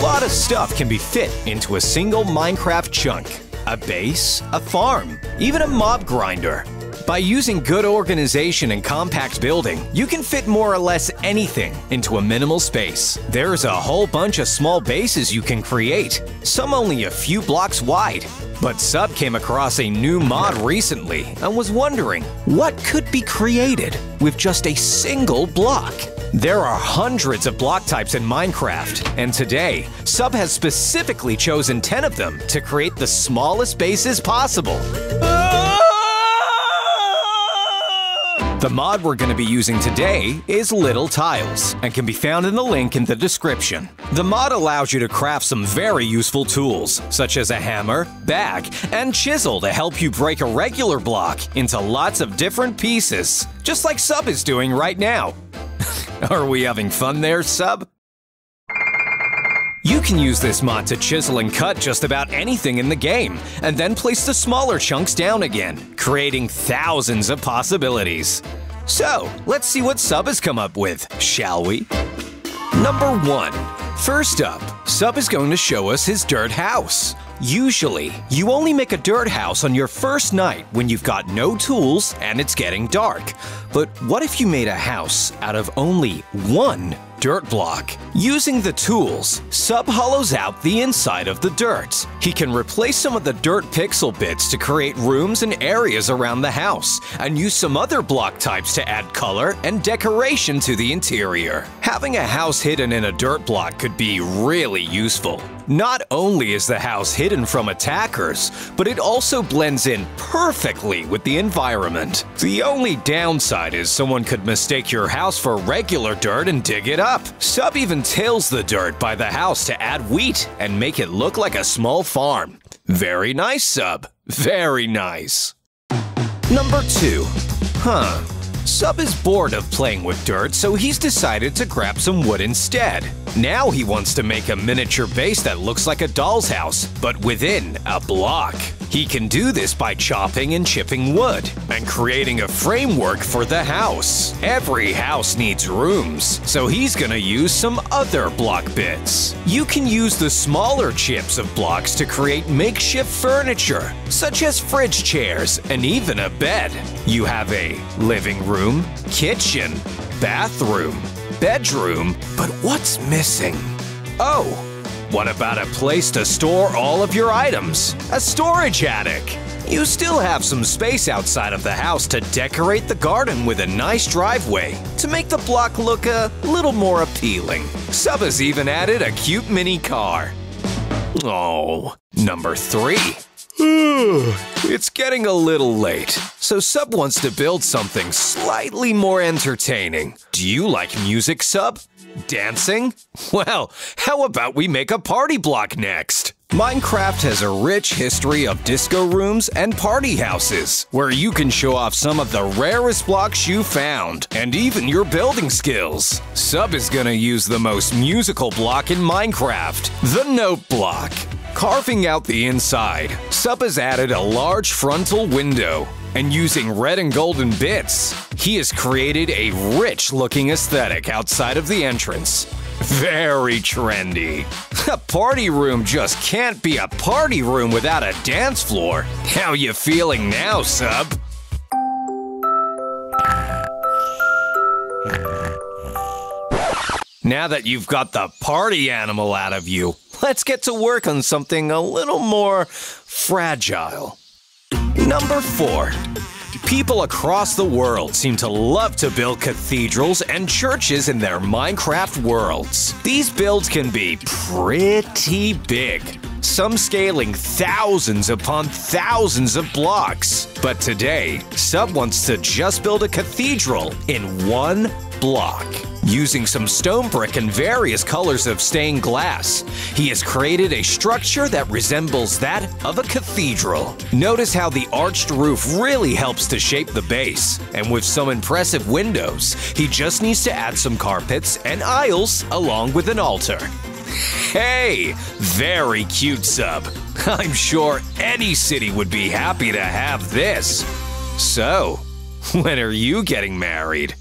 lot of stuff can be fit into a single Minecraft chunk. A base, a farm, even a mob grinder. By using good organization and compact building, you can fit more or less anything into a minimal space. There's a whole bunch of small bases you can create, some only a few blocks wide. But Sub came across a new mod recently and was wondering what could be created with just a single block. There are hundreds of block types in Minecraft, and today, Sub has specifically chosen 10 of them to create the smallest bases possible. The mod we're going to be using today is Little Tiles, and can be found in the link in the description. The mod allows you to craft some very useful tools, such as a hammer, bag, and chisel to help you break a regular block into lots of different pieces, just like Sub is doing right now. Are we having fun there, Sub? You can use this mod to chisel and cut just about anything in the game, and then place the smaller chunks down again, creating thousands of possibilities. So, let's see what Sub has come up with, shall we? Number 1. First up, Sub is going to show us his dirt house. Usually, you only make a dirt house on your first night when you've got no tools and it's getting dark. But what if you made a house out of only one dirt block? Using the tools, Sub hollows out the inside of the dirt. He can replace some of the dirt pixel bits to create rooms and areas around the house, and use some other block types to add color and decoration to the interior. Having a house hidden in a dirt block could be really useful. Not only is the house hidden from attackers, but it also blends in perfectly with the environment. The only downside is someone could mistake your house for regular dirt and dig it up. Sub even tills the dirt by the house to add wheat and make it look like a small farm. Very nice, Sub. Very nice. Number 2. Sub is bored of playing with dirt, so he's decided to grab some wood instead. Now he wants to make a miniature base that looks like a doll's house, but within a block. He can do this by chopping and chipping wood, and creating a framework for the house. Every house needs rooms, so he's gonna use some other block bits. You can use the smaller chips of blocks to create makeshift furniture, such as fridge chairs and even a bed. You have a living room, kitchen, bathroom, bedroom, but what's missing? Oh, what about a place to store all of your items? A storage attic! You still have some space outside of the house to decorate the garden with a nice driveway to make the block look a little more appealing. Sub has even added a cute mini car. Oh, number 3. It's getting a little late, so Sub wants to build something slightly more entertaining. Do you like music, Sub? Dancing? Well, how about we make a party block next? Minecraft has a rich history of disco rooms and party houses, where you can show off some of the rarest blocks you found, and even your building skills. Sub is gonna use the most musical block in Minecraft, the Noteblock. Carving out the inside, Sub has added a large frontal window, and using red and golden bits, he has created a rich-looking aesthetic outside of the entrance. Very trendy. A party room just can't be a party room without a dance floor. How you feeling now, Sub? Now that you've got the party animal out of you, let's get to work on something a little more fragile. Number 4. People across the world seem to love to build cathedrals and churches in their Minecraft worlds. These builds can be pretty big, some scaling thousands upon thousands of blocks. But today, Sub wants to just build a cathedral in one block. Using some stone brick and various colors of stained glass, he has created a structure that resembles that of a cathedral. Notice how the arched roof really helps to shape the base, and with some impressive windows, he just needs to add some carpets and aisles along with an altar. Hey, very cute, Sub. I'm sure any city would be happy to have this. So, when are you getting married?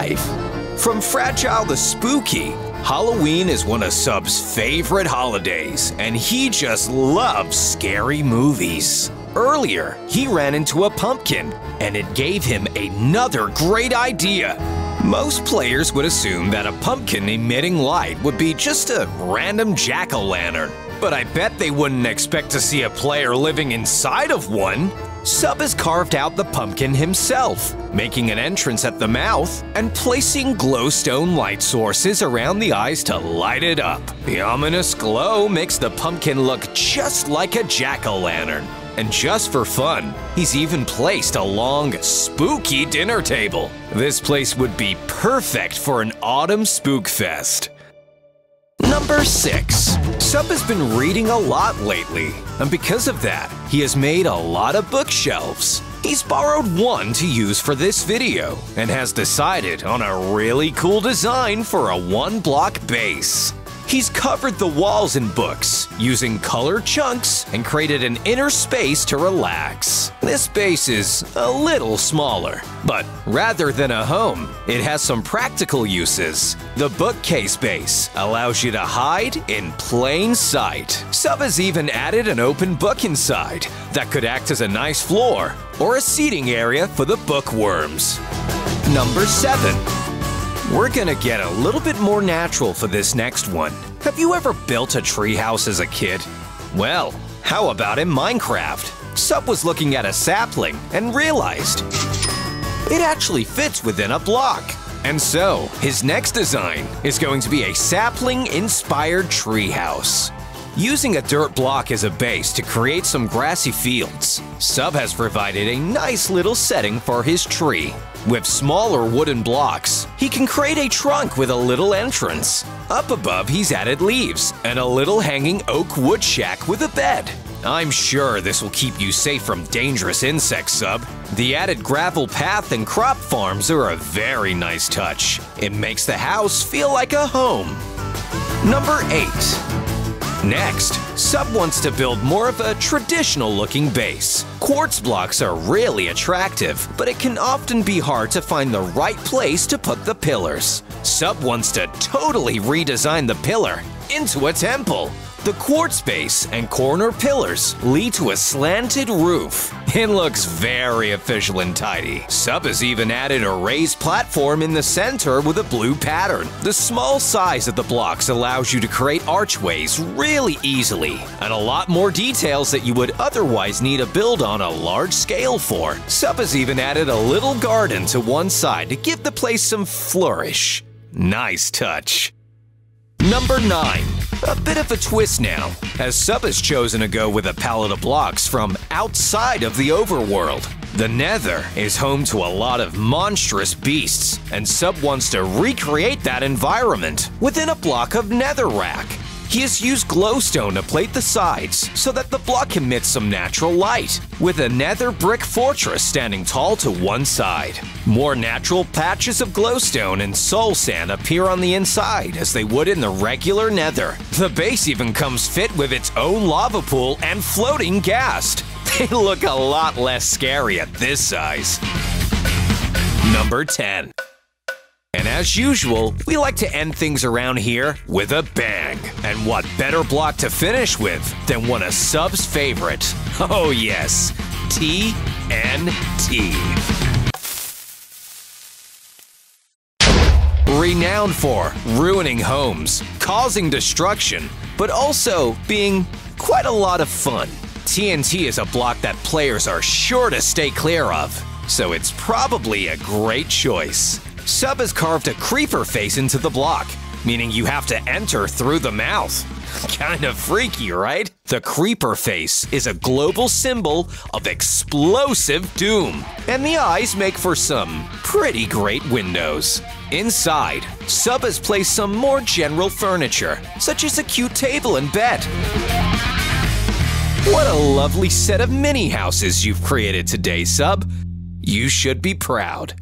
alive. From fragile to spooky, Halloween is one of Sub's favorite holidays, and he just loves scary movies. Earlier, he ran into a pumpkin, and it gave him another great idea. Most players would assume that a pumpkin emitting light would be just a random jack-o'-lantern, but I bet they wouldn't expect to see a player living inside of one. Sub has carved out the pumpkin himself, making an entrance at the mouth and placing glowstone light sources around the eyes to light it up. The ominous glow makes the pumpkin look just like a jack-o'-lantern. And just for fun, he's even placed a long, spooky dinner table. This place would be perfect for an autumn spook fest. Number 6. Sub has been reading a lot lately, and because of that, he has made a lot of bookshelves. He's borrowed one to use for this video, and has decided on a really cool design for a 1-block base. He's covered the walls in books, using colored chunks, and created an inner space to relax. This base is a little smaller, but rather than a home, it has some practical uses. The bookcase base allows you to hide in plain sight. Sub has even added an open book inside that could act as a nice floor or a seating area for the bookworms. Number 7. We're gonna get a little bit more natural for this next one. Have you ever built a treehouse as a kid? Well, how about in Minecraft? Sub was looking at a sapling and realized it actually fits within a block. And so, his next design is going to be a sapling-inspired treehouse. Using a dirt block as a base to create some grassy fields, Sub has provided a nice little setting for his tree. With smaller wooden blocks, he can create a trunk with a little entrance. Up above, he's added leaves and a little hanging oak wood shack with a bed. I'm sure this will keep you safe from dangerous insects, Sub. The added gravel path and crop farms are a very nice touch. It makes the house feel like a home. Number 8. Next, Sub wants to build more of a traditional-looking base. Quartz blocks are really attractive, but it can often be hard to find the right place to put the pillars. Sub wants to totally redesign the pillar into a temple. The quartz base and corner pillars lead to a slanted roof. It looks very official and tidy. Sub has even added a raised platform in the center with a blue pattern. The small size of the blocks allows you to create archways really easily, and a lot more details that you would otherwise need to build on a large scale for. Sub has even added a little garden to one side to give the place some flourish. Nice touch. Number 9. A bit of a twist now, as Sub has chosen to go with a palette of blocks from outside of the overworld. The Nether is home to a lot of monstrous beasts, and Sub wants to recreate that environment within a block of netherrack. He has used glowstone to plate the sides so that the block emits some natural light, with a nether brick fortress standing tall to one side. More natural patches of glowstone and soul sand appear on the inside as they would in the regular nether. The base even comes fit with its own lava pool and floating ghast. They look a lot less scary at this size. Number 10. And as usual, we like to end things around here with a bang. And what better block to finish with than one of Sub's favorite? Oh yes, TNT. Renowned for ruining homes, causing destruction, but also being quite a lot of fun. TNT is a block that players are sure to stay clear of, so it's probably a great choice. Sub has carved a creeper face into the block, meaning you have to enter through the mouth. Kinda freaky, right? The creeper face is a global symbol of explosive doom, and the eyes make for some pretty great windows. Inside, Sub has placed some more general furniture, such as a cute table and bed. What a lovely set of mini houses you've created today, Sub. You should be proud.